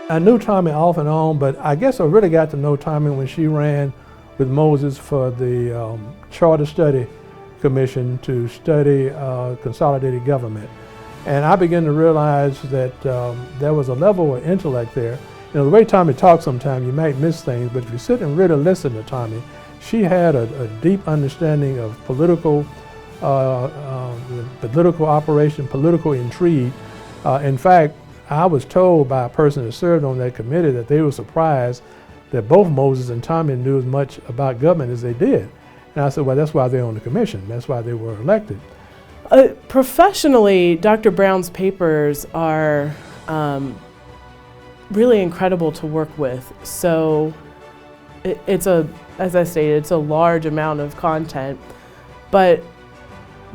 I knew Tommie off and on, but I guess I really got to know Tommie when she ran with Moses for the Charter Study Commission to study consolidated government. And I began to realize that there was a level of intellect there. You know, the way Tommie talks sometimes, you might miss things, but if you sit and really listen to Tommie, she had a deep understanding of political operation, political intrigue. In fact, I was told by a person that served on that committee that they were surprised that both Moses and Tommie knew as much about government as they did. And I said, well, that's why they're on the commission. That's why they were elected. Professionally, Dr. Brown's papers are really incredible to work with. So as I stated, it's a large amount of content, but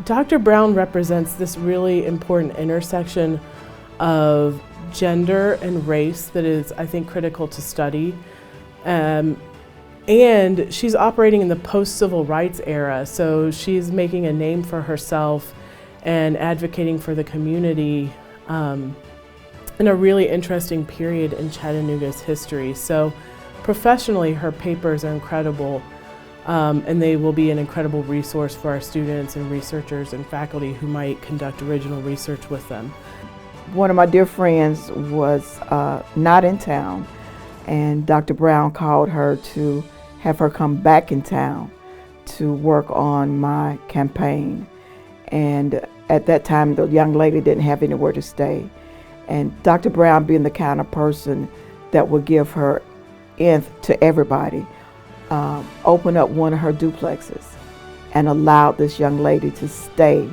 Dr. Brown represents this really important intersection of gender and race that is, I think, critical to study. And she's operating in the post-civil rights era, so she's making a name for herself and advocating for the community in a really interesting period in Chattanooga's history. So professionally, her papers are incredible, and they will be an incredible resource for our students and researchers and faculty who might conduct original research with them. One of my dear friends was not in town, and Dr. Brown called her to have her come back in town to work on my campaign. And at that time, the young lady didn't have anywhere to stay. And Dr. Brown, being the kind of person that would give her in to everybody, opened up one of her duplexes and allowed this young lady to stay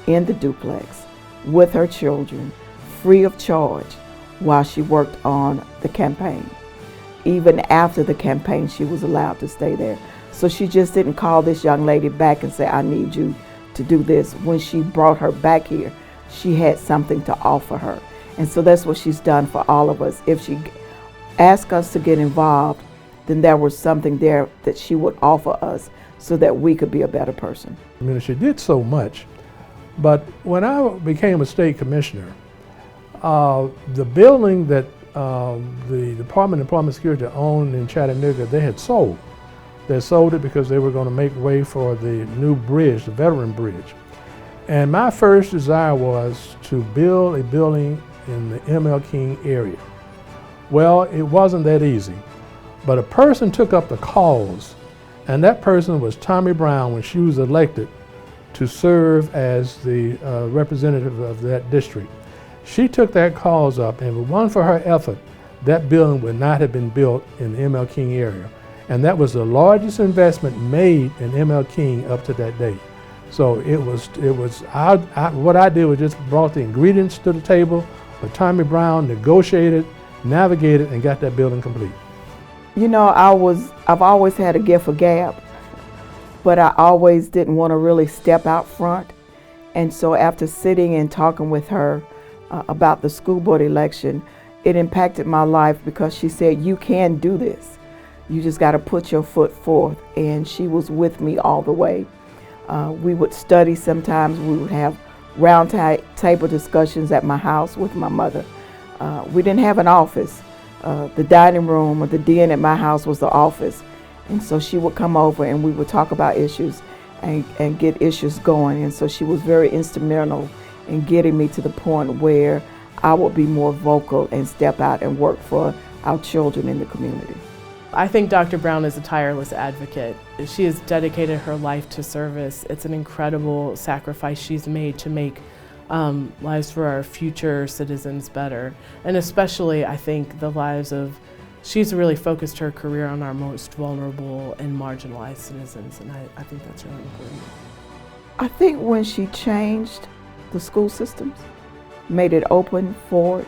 in the duplex with her children, free of charge, while she worked on the campaign. Even after the campaign, she was allowed to stay there. So she just didn't call this young lady back and say, I need you to do this. When she brought her back here, she had something to offer her. And so that's what she's done for all of us. If she asked us to get involved, then there was something there that she would offer us so that we could be a better person. I mean, she did so much, but when I became a state commissioner, the building that the Department of Employment Security owned in Chattanooga, they had sold. They sold it because they were going to make way for the new bridge, the Veteran Bridge. And my first desire was to build a building in the M.L. King area. Well, it wasn't that easy, but a person took up the cause, and that person was Tommie Brown when she was elected to serve as the representative of that district. She took that cause up, and if it wasn't for her effort, that building would not have been built in the M.L. King area. And that was the largest investment made in M.L. King up to that date. So what I did was just brought the ingredients to the table, but Tommie Brown negotiated, navigated, and got that building complete. You know, I've always had a gift for gab, but I always didn't want to really step out front. And so after sitting and talking with her about the school board election, it impacted my life because she said, you can do this. You just got to put your foot forth. And she was with me all the way. We would study sometimes. We would have round table discussions at my house with my mother. We didn't have an office. The dining room or the den at my house was the office. And so she would come over and we would talk about issues and get issues going. And so she was very instrumental in getting me to the point where I would be more vocal and step out and work for our children in the community. I think Dr. Brown is a tireless advocate. She has dedicated her life to service. It's an incredible sacrifice she's made to make lives for our future citizens better. And especially, I think, the lives of, she's really focused her career on our most vulnerable and marginalized citizens, and I think that's really important. I think when she changed the school systems, made it open for it,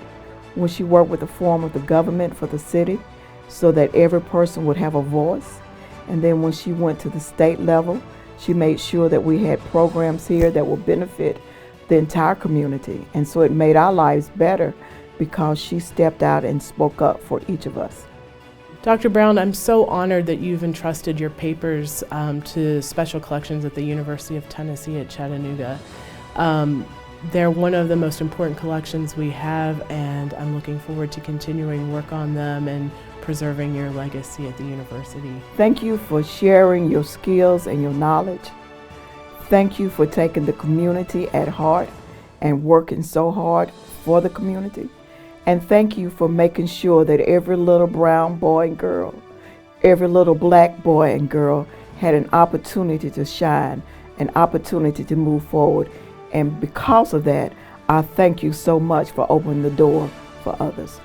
when she worked with the form of the government for the city, so that every person would have a voice. And then when she went to the state level, she made sure that we had programs here that would benefit the entire community. And so it made our lives better because she stepped out and spoke up for each of us. Dr. Brown, I'm so honored that you've entrusted your papers to special collections at the University of Tennessee at Chattanooga. they're one of the most important collections we have, and I'm looking forward to continuing work on them and preserving your legacy at the university. Thank you for sharing your skills and your knowledge. Thank you for taking the community at heart and working so hard for the community. And thank you for making sure that every little brown boy and girl, every little black boy and girl had an opportunity to shine, an opportunity to move forward. And because of that, I thank you so much for opening the door for others.